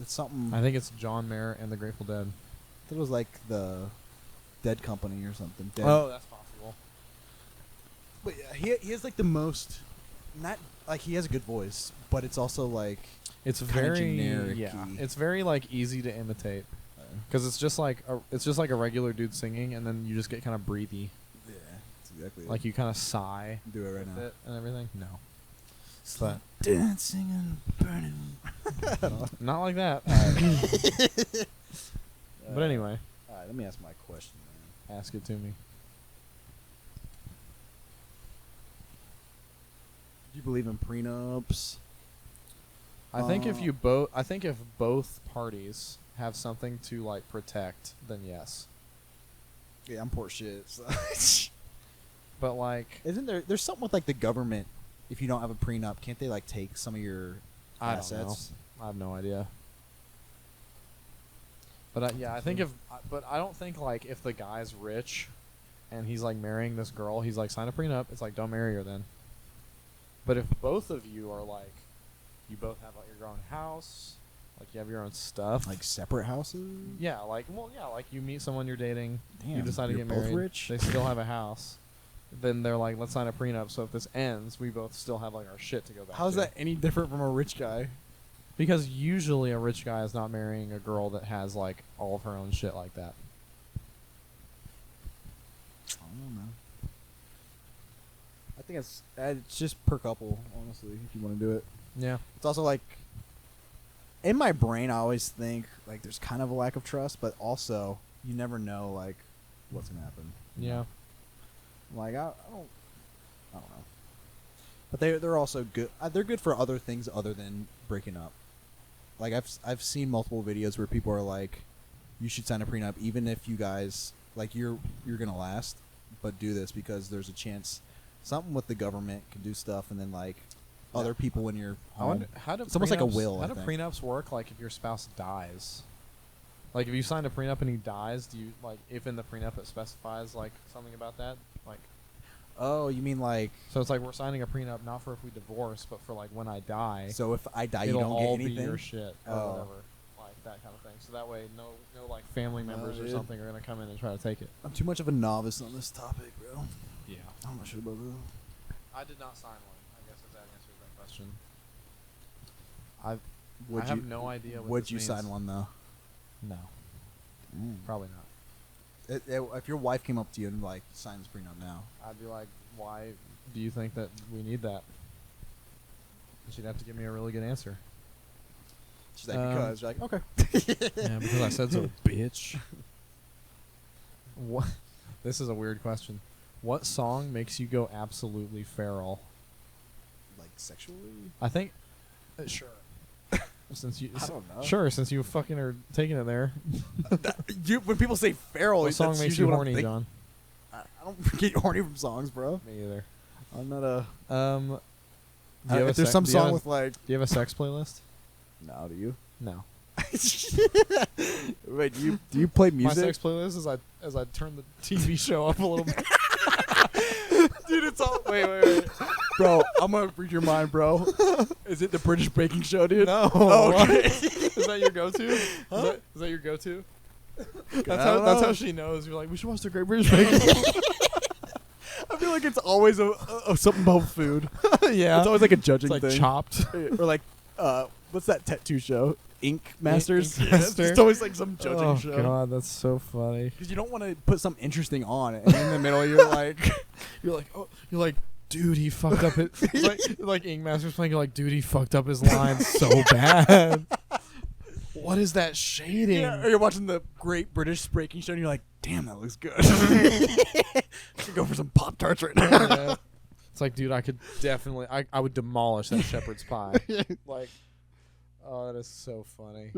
It's something. I think it's John Mayer and the Grateful Dead. I thought it was like the Dead Company or something. Dead. Oh, that's possible. But yeah, he has like the most. Not like he has a good voice, but it's also like. It's Kinda very generic-y. yeah. It's very like easy to imitate because it's just like a regular dude singing, and then you just get kind of breathy, Yeah, that's exactly like you kind of sigh do it right with now. it and everything. No, but Dancing and burning. not like that. But anyway, let me ask my question, man. Ask it to me. Do you believe in prenups? I think if both parties have something to like protect, then yes. Yeah, I'm poor shit. So. But like, isn't there's something with like the government? If you don't have a prenup, can't they like take some of your assets? Don't know. I have no idea. But I think but I don't think like if the guy's rich, and he's like marrying this girl, he's like sign a prenup. It's like don't marry her then. But if both of you are like, you both have like your own house, like you have your own stuff, Like separate houses? yeah, like you meet someone you're dating, you Damn, decide to you're get both married, rich? they still have a house, then they're like, let's sign a prenup. So if this ends, we both still have like our shit to go back. How's to. that any different from a rich guy? Because usually a rich guy is not marrying a girl that has like all of her own shit like that. I don't know. I think it's just per couple, honestly, if you want to do it. Yeah. It's also like, in my brain, I always think like there's kind of a lack of trust, but also you never know like what's gonna happen. Yeah. Like I don't know. But they're also good. They're good for other things other than breaking up. Like I've seen multiple videos where people are like, you should sign a prenup even if you guys like you're gonna last, but do this because there's a chance something with the government can do stuff, and then like other people when you're I home. wonder, how do It's almost like a prenups- will, How I do think. prenups work? Like if your spouse dies, like if you signed a prenup and he dies, do you like if in the prenup it specifies like something about that? Like, Oh, you mean like so it's like we're signing a prenup not for if we divorce, but for like when I die, so if I die you it'll don't all get anything? be your shit or Oh. whatever, like that kind of thing. So that way, no like family No, members or dude. something are gonna come in and try to take it. I'm too much of a novice on this topic, bro. Yeah. I'm not sure about that. I did not sign one. I guess if that answers that question. Would I have no idea what Would this you means. sign one though? No, probably not. If your wife came up to you and like sign this prenup now, I'd be like, why do you think that we need that? And she'd have to give me a really good answer. she's like, Um, because you're like, okay. Yeah, because I said so, bitch. What? This is a weird question. What song makes you go absolutely feral? Like sexually? I think, sure. Since you, I don't know. Sure, since you fucking are taking it there. When people say feral, What song that's makes usually you what I'm horny, thinking. John? I don't get horny from songs, bro. Me either. I'm not a. Do you have a If there's sec- some do you have song a- with like, Do you have a sex playlist? no, do you? No. Wait, do you play My music? sex playlist is as I turn the TV show up a little bit. Dude, it's all. Wait. Bro, I'm gonna read your mind, bro. Is it the British Baking Show, dude? No. Oh, okay. Is that your go-to? Is that your go-to? That's don't how know. she knows. You're like, we should watch the Great British Baking Show. I feel like it's always a something about food. Yeah. It's always like a judging It's like thing. Chopped. Or like, what's that tattoo show? Ink Masters. Ink Yeah, Master. it's always like some judging Oh show. God, that's so funny. Because you don't want to put something interesting on, and in the middle you're like, You're like, dude, he fucked up his like Ink Master's playing. You're like, dude, he fucked up his lines so bad. What is that shading? yeah, or you're watching the Great British Baking Show, and you're like, damn, that looks good. Should go for some Pop Tarts right now. Yeah. It's like, dude, I could definitely, I would demolish that shepherd's pie. Like, oh, that is so funny.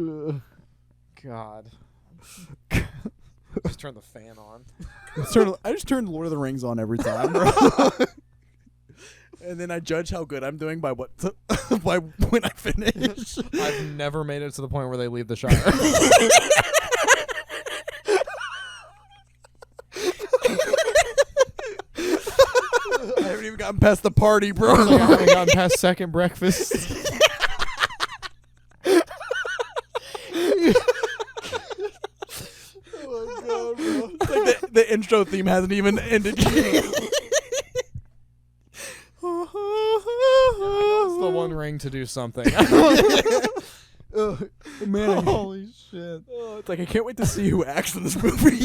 God. Just turn the fan on. I just turn Lord of the Rings on every time, bro. And then I judge how good I'm doing by by when I finish. I've never made it to the point where they leave the Shire. I haven't even gotten past the party, bro. I haven't gotten past second breakfast. Oh my god, bro. It's like the intro theme hasn't even ended yet. It's the one ring to do something. Man, Holy shit. it's like I can't wait to see who acts in this movie.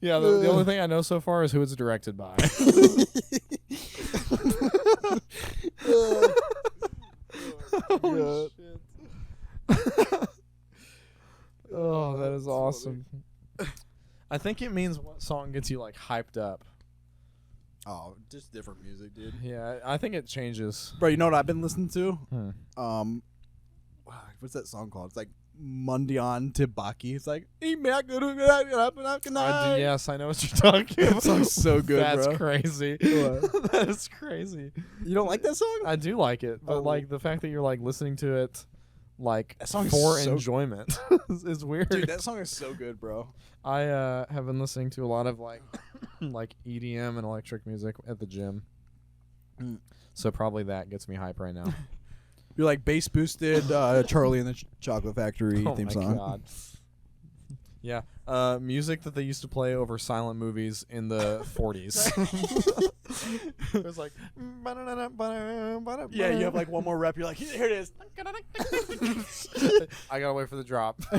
Yeah, the only thing I know so far is who it's directed by. Holy shit. Oh, that is awesome. I think it means what song gets you like hyped up. Oh, just different music, dude. Yeah, I think it changes. Bro, you know what I've been listening to? What's that song called? It's like Mundian Tibaki. It's like, yes, I know what you're talking about. That song's so good, That's bro. crazy. What? That is crazy. You don't like that song? I do like it, but like the fact that you're like listening to it like That song is for so enjoyment is weird. Dude, that song is so good, bro. I have been listening to a lot of like like EDM and electric music at the gym. So probably that gets me hype right now. You're like bass boosted Charlie and the Chocolate Factory theme song. God. Yeah. Music that they used to play over silent movies in the 40s. It was like Yeah, you have like one more rep. You're like, here it is. I gotta wait for the drop. All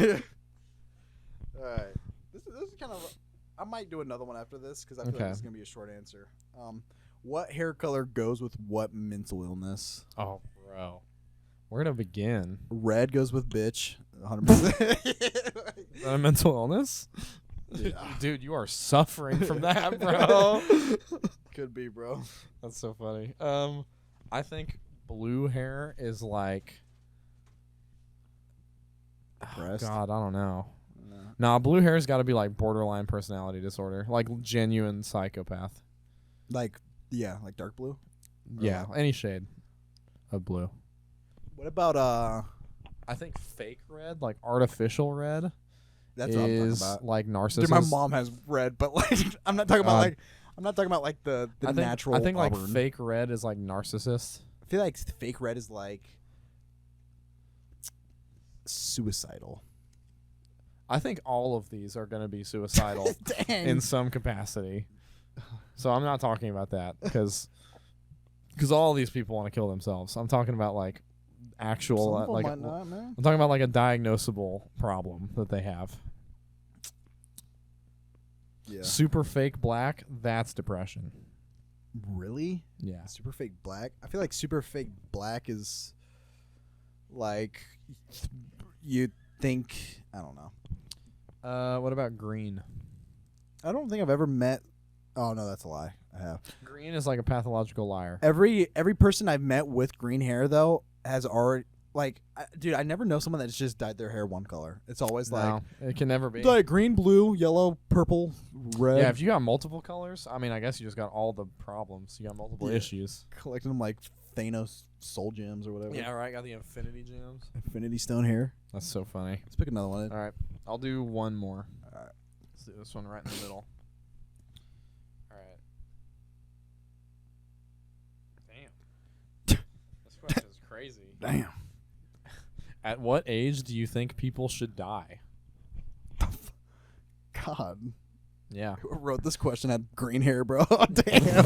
right. This is kind of. I might do another one after this because I feel like this is gonna be a short answer. What hair color goes with what mental illness? Oh, bro. Where to begin? Red goes with bitch. 100%. Is that a mental illness? Yeah. Dude, you are suffering from that, bro. Could be, bro. That's so funny. I think blue hair is like. Depressed? God, I don't know. No. Nah, blue hair's got to be like borderline personality disorder, like genuine psychopath. Like, yeah, like dark blue. Yeah, any shade of blue. What about I think fake red, like artificial red, That's what I'm talking is about. like narcissist. Dude, my mom has red, but like I'm not talking about like the I think, natural. I think like auburn. fake red is like narcissist. I feel like fake red is like suicidal. I think all of these are going to be suicidal Dang. in some capacity. So I'm not talking about that because all of these people want to kill themselves. I'm talking about like actual Some like might not, man. I'm talking about like a diagnosable problem that they have. Yeah. Super fake black, that's depression. Really? Yeah. Super fake black? I feel like super fake black is like you think, I don't know. What about green? I don't think I've ever met. Oh no, that's a lie. I have. Green is like a pathological liar. Every person I've met with green hair though has already dude, I never know someone that's just dyed their hair one color. It's always like No, it can never be. like green, blue, yellow, purple, red. Yeah, if you got multiple colors, I mean, I guess you just got all the problems. You got multiple Yeah. issues. Collecting them like Thanos soul gems or whatever. Yeah, right. Got the infinity gems. Infinity Stone hair. That's so funny. Let's pick another one. All right, I'll do one more. All right. Let's do this one right in the middle. All right. Damn. This question is crazy. Damn. At what age do you think people should die? God. Yeah. Who wrote this question had green hair, bro? Damn.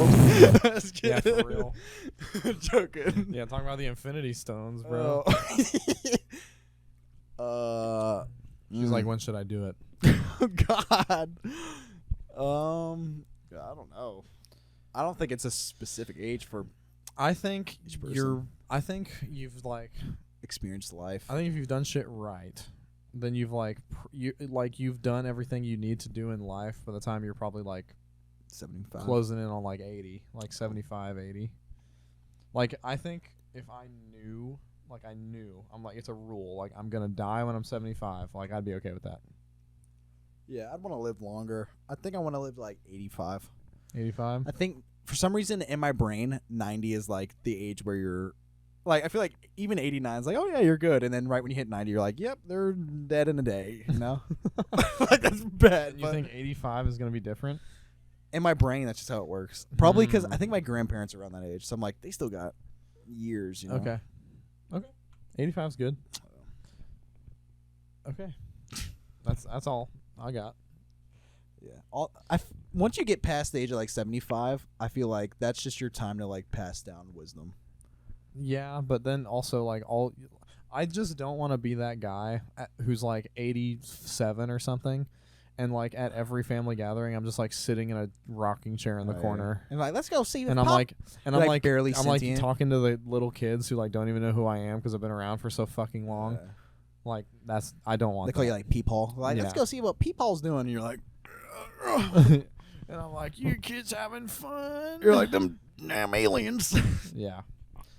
Just Yeah, kidding. for real. Joking. Yeah, talking about the infinity stones, bro. She's like, when should I do it? God. I don't know. I don't think it's a specific age for I think Each person. I think you've like. experienced life. I think if you've done shit right, then you've like you've done everything you need to do in life by the time you're probably like 75. closing in on like 80, like 75, 80. Like I think if I knew, I'm like it's a rule, like I'm going to die when I'm 75, like I'd be okay with that. Yeah, I'd want to live longer. I think I want to live like 85. 85? I think for some reason in my brain 90 is like the age where you're like, I feel like even 89 is like, oh yeah, you're good, and then right when you hit 90, you're like, yep, they're dead in a day. You know, like that's bad. You think 85 is going to be different? In my brain, that's just how it works. Probably because I think my grandparents are around that age, so I'm like, they still got years. You know? Okay. 85 is good. Okay. That's all I got. Yeah. Once you get past the age of like 75, I feel like that's just your time to like pass down wisdom. Yeah, but then also like I just don't want to be that guy who's like 87 or something, and like at every family gathering I'm just like sitting in a rocking chair in the corner, and like, let's go see. and Pop. I'm like barely I'm like sentient. talking to the little kids who like don't even know who I am because I've been around for so fucking long. Like I don't want. They call that. you like Peepaw. Like, let's Yeah. go see what Peepaw's doing. And you're like, And I'm like, you kids having fun? you're like them damn aliens. Yeah.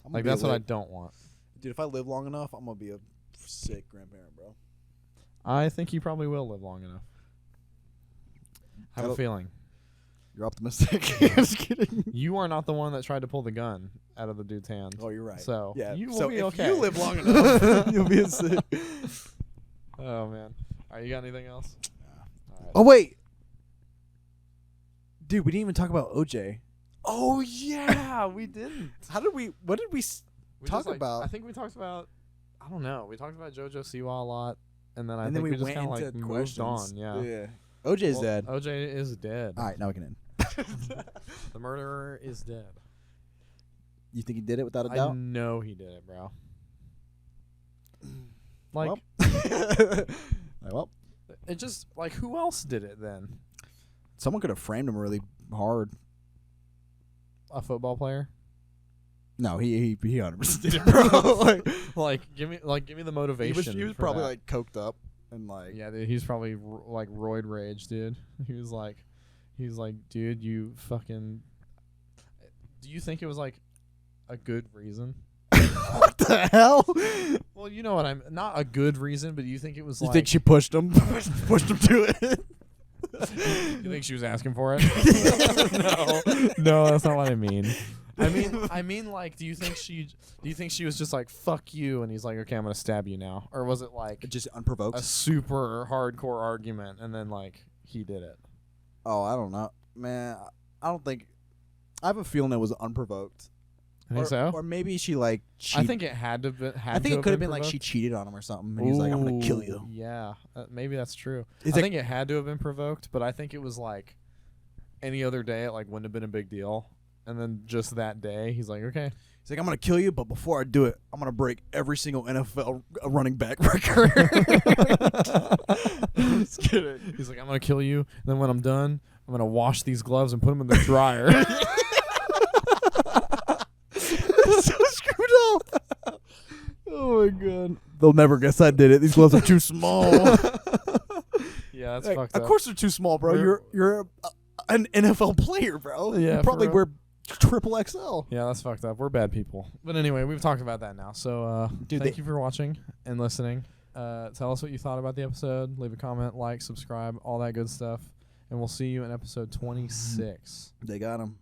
I'm Like that's what I don't want. Dude, if I live long enough, I'm gonna be a sick grandparent, bro. I think you probably will live long enough. Have a feeling. You're optimistic. I'm just kidding. You are not the one that tried to pull the gun out of the dude's hand. Oh, you're right. So yeah, you will so be if okay. you live long enough, you'll be a sick. Oh man. All right, you got anything else? All right. Oh wait, dude, we didn't even talk about OJ. Oh yeah, we didn't. How did we? What did we We talk just, like, about? I think we talked about. I don't know. We talked about JoJo Siwa a lot, and then I and think then we just went kind of into like moved questions. on. Yeah. OJ's Well, dead. OJ is dead. All right, now we can end. The murderer is dead. You think he did it without a I doubt? know he did it, bro. Like, well, it just like who else did it then? someone could have framed him really hard. A football player? No, he 100% did it, bro. Like give me the motivation. he was for probably that. like coked up and like Yeah, dude, he's probably like roid rage, dude. He's like, dude, you fucking. Do you think it was like a good reason? what the hell? Well, you know what I'm. Not a good reason, but you think it was You like. think she pushed him? pushed him to it? You think she was asking for it? No, that's not what I mean. I mean, like, do you think she was just like, fuck you, and he's like, okay, I'm gonna stab you now, or was it like Just unprovoked? a super hardcore argument, and then like he did it? Oh, I don't know, man. I don't think. I have a feeling it was unprovoked. I think so. Or maybe she like. I think it had to be. I think it could have been like she cheated on him or something, and he's like, "I'm gonna kill you." Yeah, maybe that's true. Is I it- think it had to have been provoked, but I think it was like any other day, it like wouldn't have been a big deal. And then just that day, he's like, okay. He's like, "I'm gonna kill you, but before I do it, I'm gonna break every single NFL running back record." Just kidding. He's like, I'm gonna kill you. And then when I'm done, I'm gonna wash these gloves and put them in the dryer. So screwed up. Oh my god. They'll never guess I did it. These gloves are too small. Yeah, that's Like, fucked of up. course they're too small, bro. You're an NFL player, bro. Yeah, you for probably real. wear triple XL. Yeah, that's fucked up. We're bad people. But anyway, we've talked about that now. So Dude, thank you for watching and listening. Tell us what you thought about the episode. Leave a comment, like, subscribe, all that good stuff. And we'll see you in episode 26. They got him.